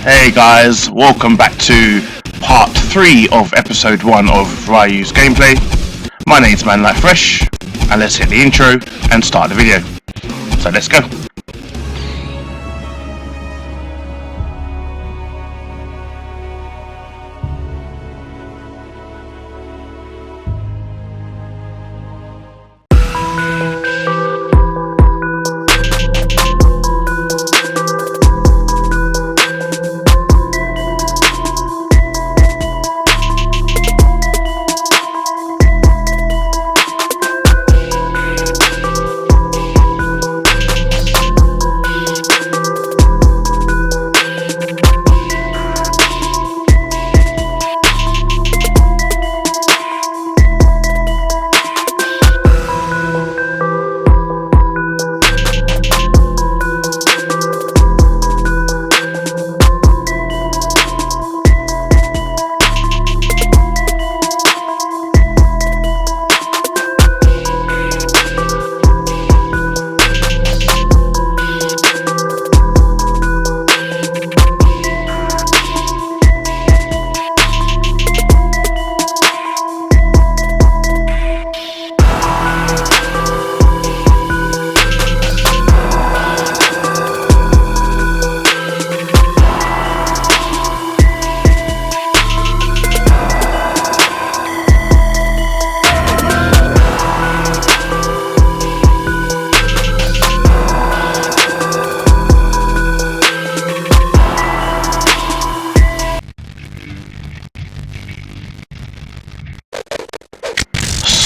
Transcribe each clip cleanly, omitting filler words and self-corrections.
Hey guys, welcome back to part 3 of episode 1 of Ryu's gameplay. My name's Manlykefresh, and let's hit the intro and start the video. So let's go.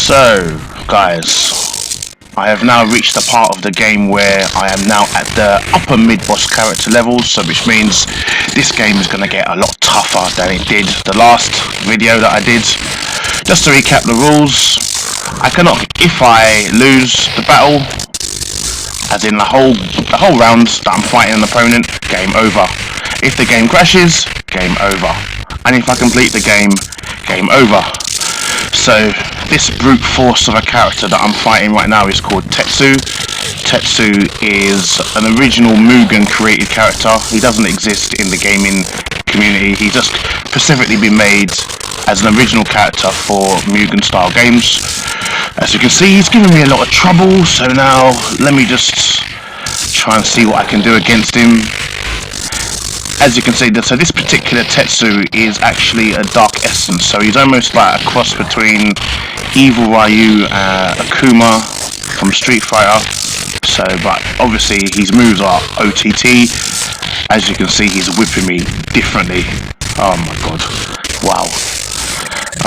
So, guys, I have now reached the part of the game where I am now at the upper mid-boss character levels, so which means this game is going to get a lot tougher than it did the last video that I did. Just to recap the rules, I cannot, if I lose the battle, as in the whole round that I'm fighting an opponent, game over. If the game crashes, game over. And if I complete the game, game over. So this brute force of a character that I'm fighting right now is called Tetsu. Tetsu is an original M.U.G.E.N created character. He doesn't exist in the gaming community. He's just specifically been made as an original character for M.U.G.E.N style games. As you can see, he's giving me a lot of trouble, so now let me just try and see what I can do against him. As you can see, so this particular Tetsu is actually a Dark Essence, so he's almost like a cross between Evil Ryu and Akuma from Street Fighter. So, but obviously his moves are OTT. As you can see, he's whipping me differently. Oh my god. Wow.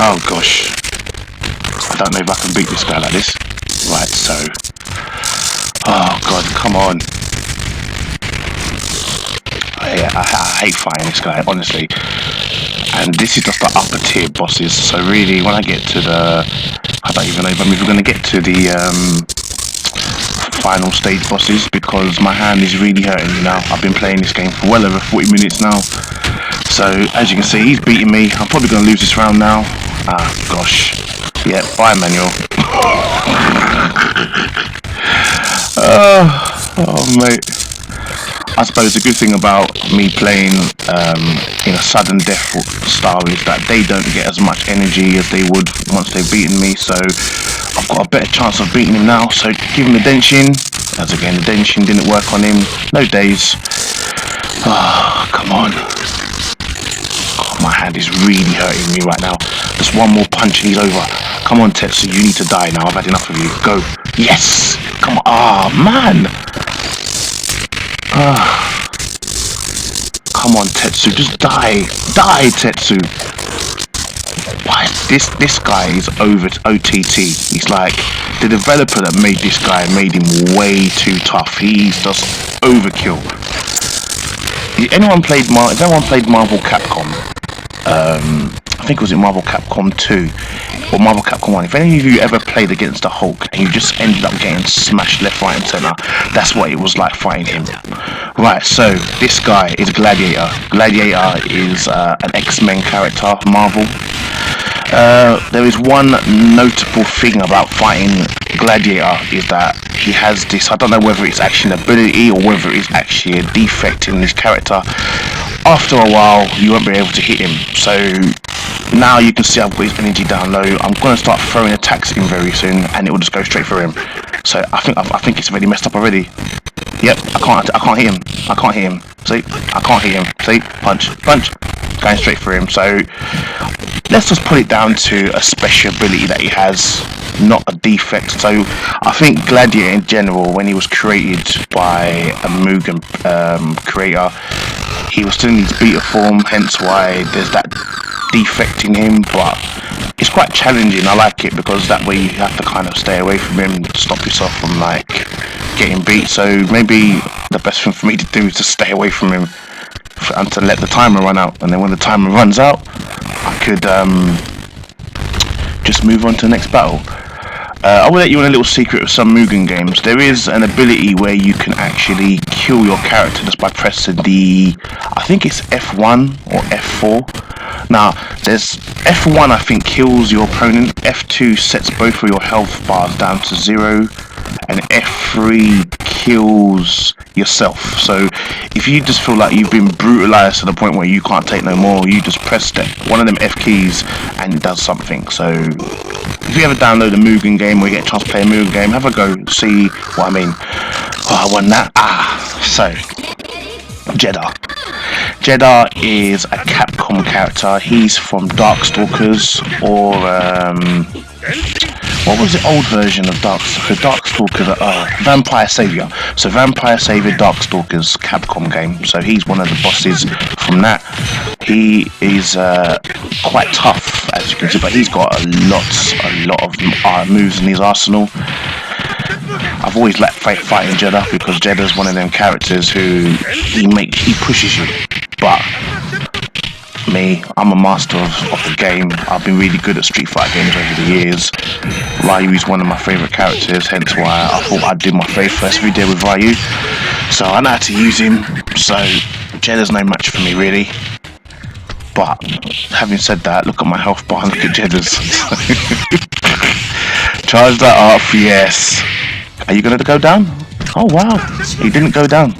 Oh gosh. I don't know if I can beat this guy like this. Right, so. Oh god, come on. Yeah, I hate fighting this guy, honestly. And this is just the upper tier bosses, so really when I get to the... I don't even know if I'm even going to get to the final stage bosses, because my hand is really hurting me now. I've been playing this game for well over 40 minutes now. So, as you can see, he's beating me. I'm probably going to lose this round now. Ah, gosh. Yeah, bye, Manuel. Oh, mate. I suppose the good thing about me playing in a sudden death style is that they don't get as much energy as they would once they've beaten me, so I've got a better chance of beating him now. So give him the denshin, as again the denshin didn't work on him, no days. Oh, come on. God, my hand is really hurting me right now. Just one more punch and he's over. Come on Tetsu, you need to die now, I've had enough of you, go. Yes! Come on, ah, man! Come on Tetsu, just die! Die Tetsu! Why this guy is over OTT. He's like, the developer that made this guy made him way too tough. He's just overkill. Anyone played Marvel Capcom? I think it was in Marvel Capcom 2 or Marvel Capcom 1. If any of you ever played against the Hulk and you just ended up getting smashed left, right and centre, that's what it was like fighting him. Right, so this guy is Gladiator. Gladiator is an X-Men character, Marvel. There is one notable thing about fighting Gladiator is that he has this, I don't know whether it's actually an ability or whether it's actually a defect in this character. after a while you won't be able to hit him. So now you can see I've got his energy down low. I'm going to start throwing attacks in very soon, and it will just go straight through him. So I think it's already messed up already. Yep, I can't hit him. I can't hit him. See, I can't hit him. See, punch, going straight through him. So let's just put it down to a special ability that he has, not a defect. So I think Gladiator in general, when he was created by a M.U.G.E.N creator, he was still in his beta form, hence why there's that defect in him. But it's quite challenging. I like it because that way you have to kind of stay away from him to stop yourself from like getting beat. So maybe the best thing for me to do is to stay away from him and to let the timer run out, and then when the timer runs out I could just move on to the next battle. I will let you in a little secret of some M.U.G.E.N games. There is an ability where you can actually kill your character just by pressing the, I think it's F1 or F4. Now, there's F1 I think kills your opponent, F2 sets both of your health bars down to 0, and F3 kills yourself. So if you just feel like you've been brutalized to the point where you can't take no more, you just press one of them F keys and it does something. So if you ever download a M.U.G.E.N game or you get a chance to play a M.U.G.E.N game, have a go, see what I mean. Oh, I won that. So Jeddah is a Capcom character. He's from Darkstalkers, or what was the old version of Darkstalkers? Vampire Savior. So Vampire Savior Darkstalkers Capcom game. So he's one of the bosses from that. He is quite tough, as you can see, but he's got a lot of moves in his arsenal. I've always liked fighting Jeddah because Jeddah's one of them characters who he pushes you. But me, I'm a master of the game. I've been really good at Street Fighter games over the years. Ryu is one of my favourite characters, hence why I thought I'd do my very first video with Ryu. So I know how to use him, so Jeddah's no match for me really. But having said that, look at my health bar and look at Jeddah's. Charge that up, yes. Are you going to go down? Oh wow, he didn't go down.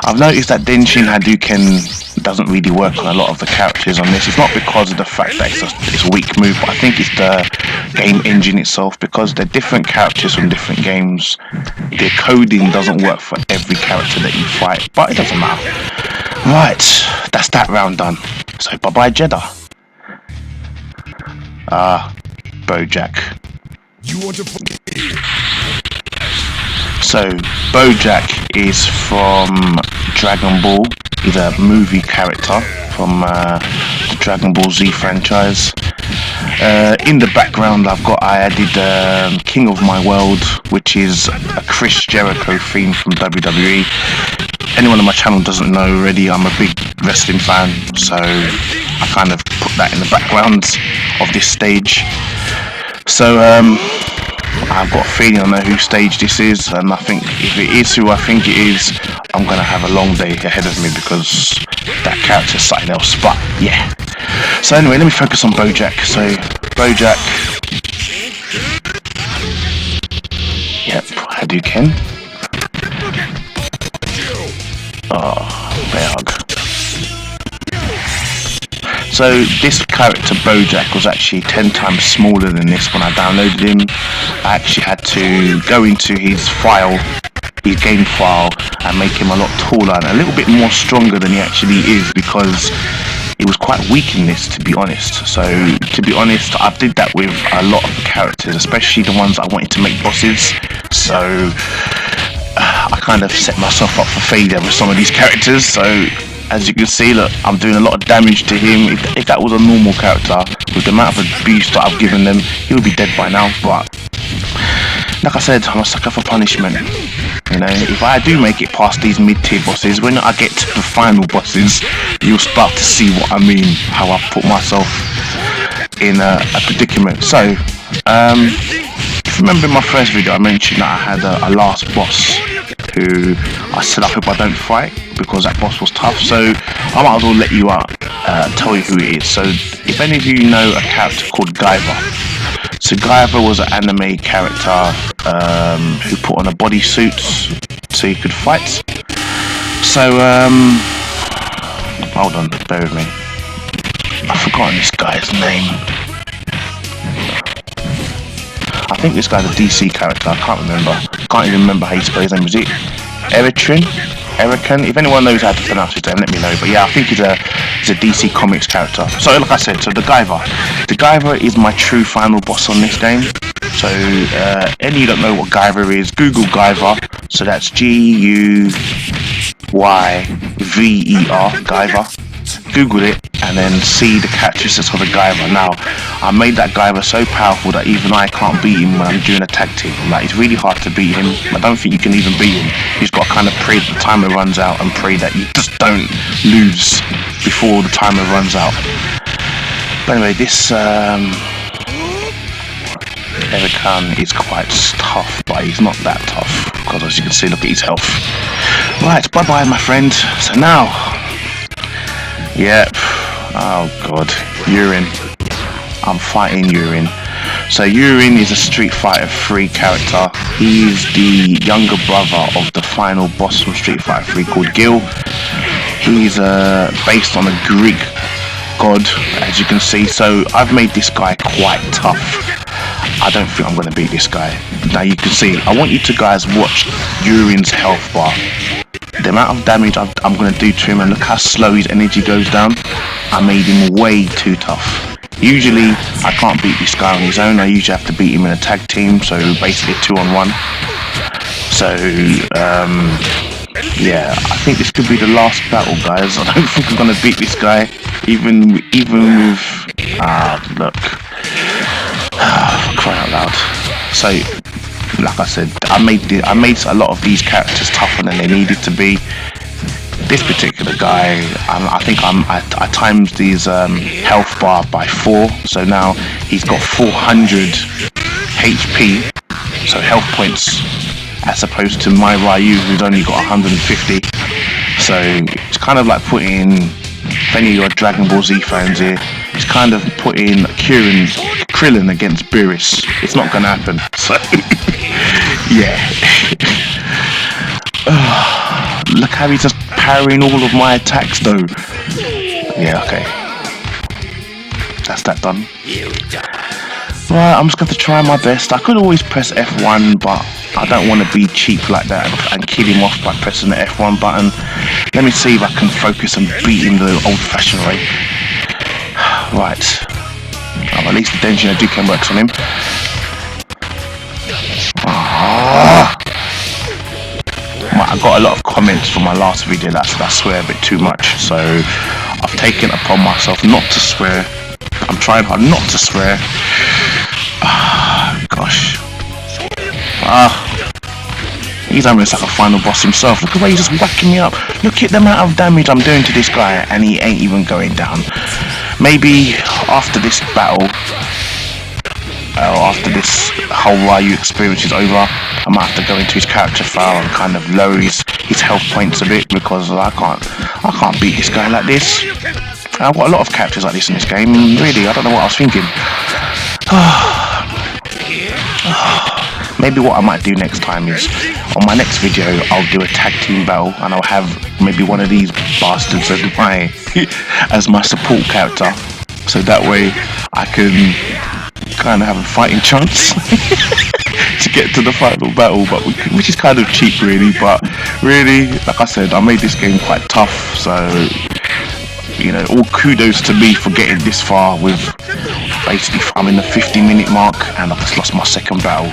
I've noticed that Denshin Hadouken doesn't really work on a lot of the characters on this. It's not because of the fact that it's a weak move, but I think it's the game engine itself, because they're different characters from different games. The coding doesn't work for every character that you fight, but it doesn't matter. Right, that's that round done. So bye bye Jeddah. Bojack. You want to? So Bojack is from Dragon Ball. He's a movie character from the Dragon Ball Z franchise. In the background I added King of My World, which is a Chris Jericho theme from WWE. Anyone on my channel doesn't know already, I'm a big wrestling fan, so I kind of put that in the background of this stage. So I've got a feeling I know whose stage this is, and I think if it is who I think it is, I'm going to have a long day ahead of me because that character is something else. But yeah. So anyway, let me focus on Bojack. So Bojack. Yep, Hadouken. Oh, bear hug. So this character Bojack was actually 10 times smaller than this when I downloaded him. I actually had to go into his file, his game file, and make him a lot taller and a little bit more stronger than he actually is, because he was quite weak in this, to be honest. So to be honest, I did that with a lot of the characters, especially the ones I wanted to make bosses. So I kind of set myself up for failure with some of these characters. So as you can see, look, I'm doing a lot of damage to him. If that was a normal character, with the amount of abuse that I've given them, he would be dead by now. But like I said, I'm a sucker for punishment. You know, if I do make it past these mid-tier bosses, when I get to the final bosses, you'll start to see what I mean, how I've put myself in a predicament. So, if you remember in my first video, I mentioned that I had a last boss who I said I hope I don't fight because that boss was tough. So I might as well let you tell you who it is. So if any of you know a character called Guyver, so Guyver was an anime character who put on a bodysuit so he could fight. So hold on, bear with me. I've forgotten this guy's name. I think this guy's a DC character, I can't remember. Can't even remember how you spell his name. Is it M.U.G.E.N? If anyone knows how to pronounce his name, let me know. But yeah, I think he's a DC Comics character. So like I said, so the Guyver is my true final boss on this game. So any you don't know what Guyver is, Google Guyver. So that's Guyver, Guyver. Google it and then see the characteristics of the Guyver. Now, I made that Guyver so powerful that even I can't beat him when I'm doing a tag team. Like, it's really hard to beat him. I don't think you can even beat him. You just got to kind of pray that the timer runs out and pray that you just don't lose before the timer runs out. But anyway, this M.U.G.E.N is quite tough, but he's not that tough because as you can see, look at his health. Right, bye bye my friend. So now, yep, oh god, M.U.G.E.N. I'm fighting M.U.G.E.N. So M.U.G.E.N is a Street Fighter 3 character. He's the younger brother of the final boss from Street Fighter 3 called Gil. He's based on a Greek god, as you can see. So I've made this guy quite tough. I don't think I'm going to beat this guy. Now you can see, I want you to guys watch M.U.G.E.N's health bar. The amount of damage I'm going to do to him, and look how slow his energy goes down. I made him way too tough. Usually I can't beat this guy on his own. I usually have to beat him in a tag team, so basically 2-on-1. So yeah, I think this could be the last battle, guys. I don't think I'm going to beat this guy, even with look, cry out loud. So like I said, I made a lot of these characters tougher than they needed to be. This particular guy, I think I timed his health bar by 4, so now he's got 400 HP, so health points, as opposed to my Ryu who's only got 150. So it's kind of like putting, if any of your Dragon Ball Z fans here, it's kind of putting Krillin against Beerus. It's not gonna happen. So yeah. Look how he's just parrying all of my attacks though. Yeah, okay. That's that done. Right, I'm just going to try my best. I could always press F1, but I don't want to be cheap like that and kill him off by pressing the F1 button. Let me see if I can focus and beat him the old-fashioned way. Right. Oh, at least the Denji no Duken works on him. I got a lot of comments from my last video that I swear a bit too much, so I've taken it upon myself not to swear. I'm trying hard not to swear. Gosh. He's almost like a final boss himself. Look at the way he's just whacking me up. Look at the amount of damage I'm doing to this guy, and he ain't even going down. Maybe after this battle, after this whole Ryu experience is over, I might have to go into his character file and kind of lower his health points a bit, because I can't beat this guy like this. I've got a lot of characters like this in this game. Really, I don't know what I was thinking. Maybe what I might do next time is, on my next video, I'll do a tag team battle, and I'll have maybe one of these bastards as my support character, so that way I can kind of have a fighting chance to get to the final battle, but which is kind of cheap really. But really, like I said, I made this game quite tough, so you know, all kudos to me for getting this far. With basically, I'm in the 50-minute mark and I just lost my second battle.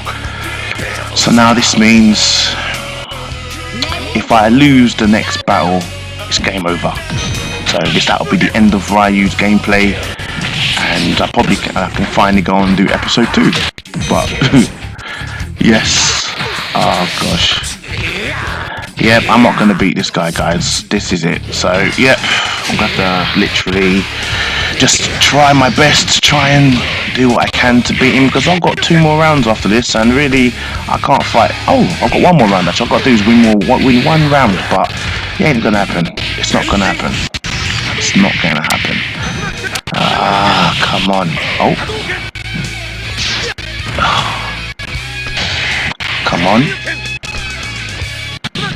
So now this means if I lose the next battle, it's game over. So I guess that'll be the end of Ryu's gameplay, and I can finally go on and do episode 2. But yes, oh gosh, yep, I'm not gonna beat this guy, guys. This is it. So yep, I'm gonna have to literally just try my best to try and do what I can to beat him, because I've got 2 more rounds after this, and really I can't fight. Oh, I've got 1 more round actually. I've got to do is win 1 round, but it ain't gonna happen. It's not gonna happen. It's not gonna happen. Come on. Oh. Come on.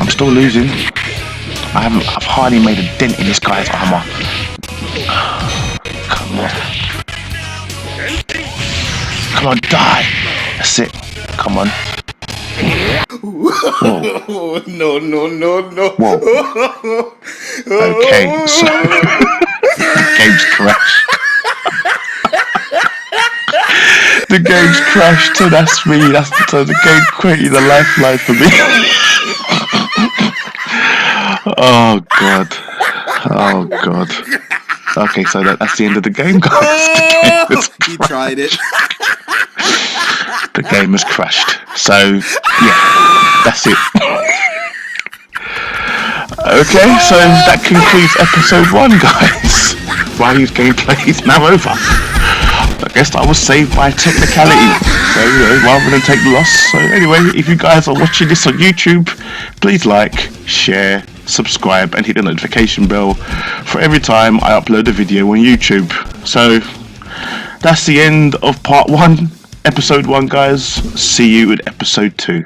I'm still losing. I've hardly made a dent in this guy's armor. Come on. Come on, die. That's it. Come on. Whoa. No. Whoa. Okay, so the game's crashed. The game's crashed, so that's me. So the game created a lifeline for me. Oh god. Okay, so that's the end of the game, guys. He tried it. The game has crashed. So yeah, that's it. Okay, so that concludes episode 1, guys. Ryu's gameplay is now over. I guess I was saved by technicality. So, rather than take the loss. So anyway, if you guys are watching this on YouTube, please like, share, subscribe, and hit the notification bell for every time I upload a video on YouTube. So that's the end of part 1, episode 1, guys. See you in episode 2.